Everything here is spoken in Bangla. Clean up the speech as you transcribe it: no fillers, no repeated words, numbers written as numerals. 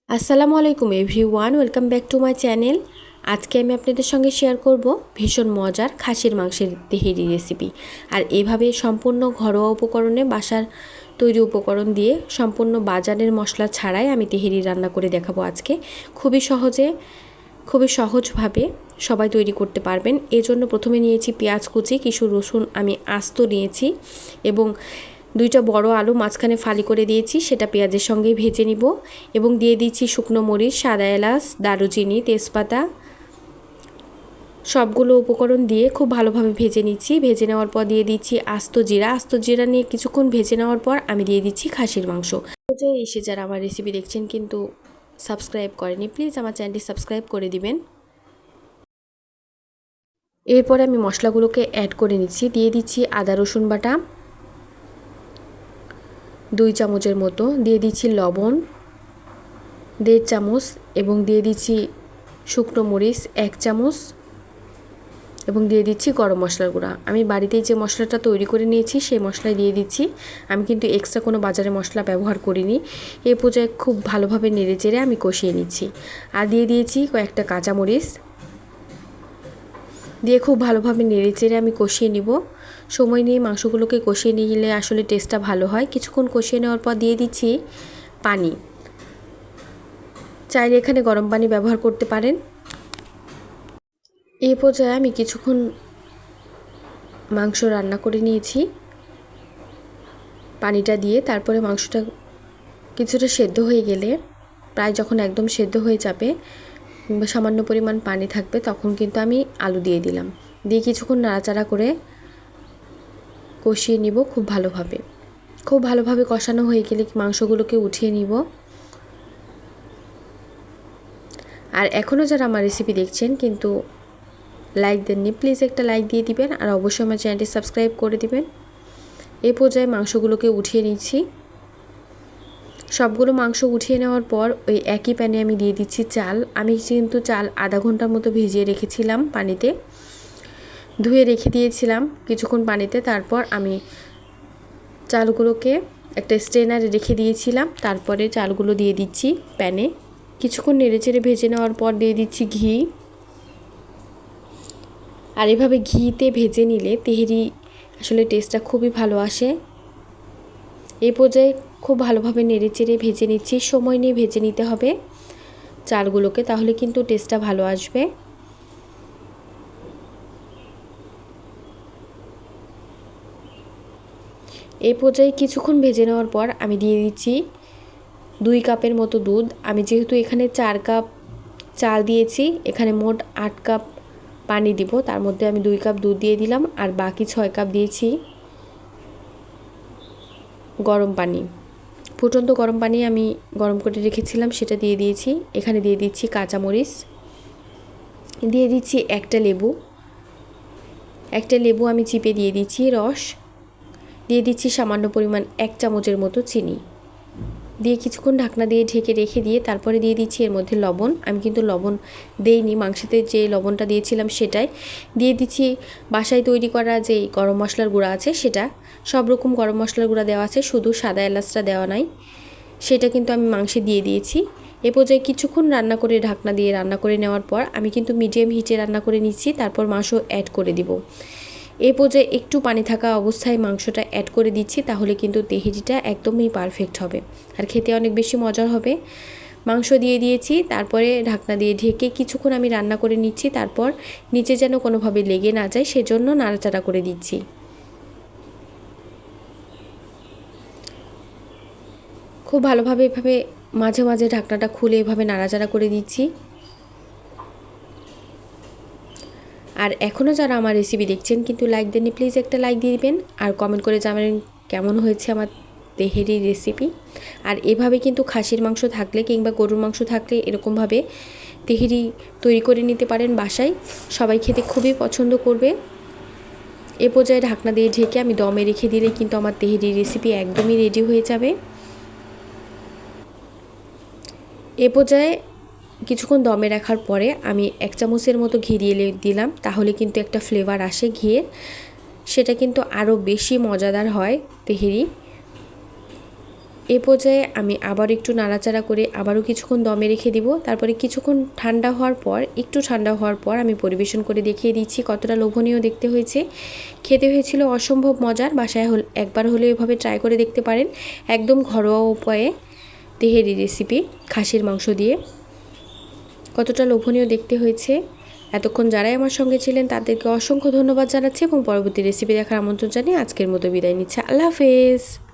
আসসালামু আলাইকুম everyone, welcome back to my channel. আজকে আমি আপনাদের সঙ্গে শেয়ার করব ভীষণ মজার খাসির মাংসের তেহেরি রেসিপি। আর এভাবে সম্পূর্ণ ঘরোয়া উপকরণে বাসার তৈরি উপকরণ দিয়ে সম্পূর্ণ বাজারের মশলা ছাড়াই আমি তেহেরি রান্না করে দেখাবো আজকে। খুবই সহজভাবে সবাই তৈরি করতে পারবেন। এজন্য প্রথমে নিয়েছি পেঁয়াজ কুচি, কিছু রসুন আমি আস্ত নিয়েছি এবং দুইটা বড় আলু মাঝখানে ফালি করে দিয়েছি, সেটা পেঁয়াজের সঙ্গেই ভেজে নিব। এবং দিয়ে দিচ্ছি শুকনো মরিচ, সাদা এলাচ, দারুচিনি, তেজপাতা, সবগুলো উপকরণ দিয়ে খুব ভালোভাবে ভেজে নিচ্ছি। ভেজে নেওয়ার পর দিয়ে দিচ্ছি আস্ত জিরা নিয়ে কিছুক্ষণ ভেজে নেওয়ার পর আমি দিয়ে দিচ্ছি খাসির মাংস। এসে যারা আমার রেসিপি দেখছেন কিন্তু সাবস্ক্রাইব করেনি, প্লিজ আমার চ্যানেলটি সাবস্ক্রাইব করে দিবেন। এরপরে আমি মশলাগুলোকে অ্যাড করে নিচ্ছি। দিয়ে দিচ্ছি আদা রসুন বাটা 2 চামচের মতো, দিয়ে দিচ্ছি লবণ 1.5 চামচ এবং দিয়ে দিচ্ছি শুকনো মরিচ 1 চামচ এবং দিয়ে দিচ্ছি গরম মশলার গুঁড়া। আমি বাড়িতেই যে মশলাটা তৈরি করে নিয়েছি সেই মশলাই দিয়ে দিচ্ছি। আমি কিন্তু এক্সট্রা কোনো বাজারে মশলা ব্যবহার করিনি। এই পর্যায়ে খুব ভালোভাবে নেড়েচেড়ে আমি কষিয়ে নিচ্ছি। আর দিয়ে দিয়েছি কয়েকটা কাঁচামরিচ, দিয়ে খুব ভালোভাবে নেড়েচেড়ে আমি কষিয়ে নিব। সময় নিয়ে মাংসগুলোকে কষিয়ে নিলে আসলে টেস্টটা ভালো হয়। কিছুক্ষণ কষিয়ে নেওয়ার পর দিয়ে দিচ্ছি পানি। চাইলে এখানে গরম পানি ব্যবহার করতে পারেন। এই পর্যায়ে আমি কিছুক্ষণ মাংস রান্না করে নিয়েছি পানিটা দিয়ে। তারপরে মাংসটা কিছুটা সেদ্ধ হয়ে গেলে, প্রায় যখন একদম সেদ্ধ হয়ে যাবে কিংবা সামান্য পরিমাণ পানি থাকবে, তখন কিন্তু আমি আলু দিয়ে দিলাম। দিয়ে কিছুক্ষণ নাড়াচাড়া করে কষিয়ে নিব খুব ভালোভাবে কষানো হয়ে গেলে মাংসগুলোকে উঠিয়ে নিব। আর এখনও যারা আমার রেসিপি দেখছেন কিন্তু লাইক দেননি, প্লিজ একটা লাইক দিয়ে দিবেন আর অবশ্যই আমার চ্যানেলটি সাবস্ক্রাইব করে দিবেন। এই পর্যায়ে মাংসগুলোকে উঠিয়ে নিচ্ছি। সবগুলো মাংস উঠিয়ে নেওয়ার পর ওই একই প্যানে আমি দিয়ে দিচ্ছি চাল। আমি কিন্তু চাল আধা ঘন্টার মতো ভিজিয়ে রেখেছিলাম, পানিতে ধুয়ে রেখে দিয়েছিলাম কিছুক্ষণ পানিতে। তারপর আমি চালগুলোকে একটা স্ট্রেনারে রেখে দিয়েছিলাম। তারপরে চালগুলো দিয়ে দিচ্ছি প্যানে। কিছুক্ষণ নেড়েচেড়ে ভেজে নেওয়ার পর দিয়ে দিচ্ছি ঘি। আর এভাবে ঘিতে ভেজে নিলে তেহেরি আসলে টেস্টটা খুবই ভালো আসে। এই পর্যায়ে খুব ভালোভাবে নেড়েচেড়ে ভেজে নিচ্ছি। সময় নিয়ে ভেজে নিতে হবে চালগুলোকে, তাহলে কিন্তু টেস্টটা ভালো আসবে। এই পর্যায়ে কিছুক্ষণ ভেজে নেওয়ার পর আমি দিয়ে দিচ্ছি 2 কাপের মতো দুধ। আমি যেহেতু এখানে 4 কাপ চাল দিয়েছি, এখানে মোট 8 কাপ পানি দিব। তার মধ্যে আমি 2 কাপ দুধ দিয়ে দিলাম আর বাকি 6 কাপ দিয়েছি গরম পানি। ফুটন্ত গরম পানি আমি গরম করে রেখেছিলাম, সেটা দিয়ে দিয়েছি। এখানে দিয়ে দিচ্ছি কাঁচামরিচ, দিয়ে দিচ্ছি একটা লেবু আমি চিপে দিয়ে দিচ্ছি রস, দিয়ে দিচ্ছি সামান্য পরিমাণ 1 চামচের মতো চিনি, দিয়ে কিছুক্ষণ ঢাকনা দিয়ে ঢেকে রেখে দিয়ে তারপরে দিয়ে দিচ্ছি এর মধ্যে লবণ। আমি কিন্তু লবণ দেইনি, মাংসতে যে লবণটা দিয়েছিলাম সেটাই দিয়ে দিচ্ছি। বাসায় তৈরি করা যে গরম মশলার গুঁড়া আছে, সেটা সব রকম গরম মশলার গুঁড়া দেওয়া আছে, শুধু সাদা এলাচটা দেওয়া নাই, সেটা কিন্তু আমি মাংসে দিয়ে দিয়েছি। এ পর্যায়ে কিছুক্ষণ ঢাকনা দিয়ে রান্না করে নেওয়ার পর আমি কিন্তু মিডিয়াম হিটে রান্না করে নিচ্ছি। তারপর মাংস অ্যাড করে দিব। এই পর্যায়ে একটু পানি থাকা অবস্থায় মাংসটা অ্যাড করে দিচ্ছি, তাহলে কিন্তু তেহেরিটা একদমই পারফেক্ট হবে আর খেতে অনেক বেশি মজার হবে। মাংস দিয়ে দিয়েছি, তারপরে ঢাকনা দিয়ে ঢেকে কিছুক্ষণ আমি রান্না করে নিচ্ছি। তারপর নিচে যেন কোনোভাবে লেগে না যায় সেজন্য নাড়াচাড়া করে দিচ্ছি। খুব ভালোভাবে এভাবে মাঝে মাঝে ঢাকনাটা খুলে এভাবে নাড়াচাড়া করে দিচ্ছি। আর এখনও যারা আমার রেসিপি দেখছেন কিন্তু লাইক দেননি, প্লিজ একটা লাইক দিয়ে দিবেন আর কমেন্ট করে জানাবেন কেমন হয়েছে আমার তেহেরি রেসিপি। আর এভাবে কিন্তু খাসির মাংস থাকলে কিংবা গরুর মাংস থাকলে এরকমভাবে তেহেরি তৈরি করে নিতে পারেন বাসায়, সবাই খেতে খুবই পছন্দ করবে। এ পর্যায়ে ঢাকনা দিয়ে ঢেকে আমি দমে রেখে দিলে কিন্তু আমার তেহেরি রেসিপি একদমই রেডি হয়ে যাবে। এ পর্যায়ে কিছুক্ষণ দমে রাখার পরে আমি 1 চামচের মতো ঘি দিয়ে দিলাম, তাহলে কিন্তু একটা ফ্লেভার আসে ঘিয়ের, সেটা কিন্তু আরও বেশি মজাদার হয় তেহেরি। এ পর্যায়ে আমি আবার একটু নাড়াচাড়া করে আবারও কিছুক্ষণ দমে রেখে দিব। তারপরে কিছুক্ষণ একটু ঠান্ডা হওয়ার পর আমি পরিবেশন করে দেখিয়ে দিচ্ছি কতটা লোভনীয় দেখতে হয়েছে। খেতে হয়েছিল অসম্ভব মজার। বাসায় একবার হলেও এভাবে ট্রাই করে দেখতে পারেন। একদম ঘরোয়া উপায়ে তেহেরি রেসিপি, খাসির মাংস দিয়ে। কতটা লোভনীয় দেখতে হয়েছে। এতক্ষণ যারাই আমার সঙ্গে ছিলেন তাদেরকে অসংখ্য ধন্যবাদ জানাচ্ছি এবং পরবর্তী রেসিপি দেখার আমন্ত্রণ জানিয়ে আজকের মতো বিদায় নিচ্ছি। আল্লাহ হাফেজ।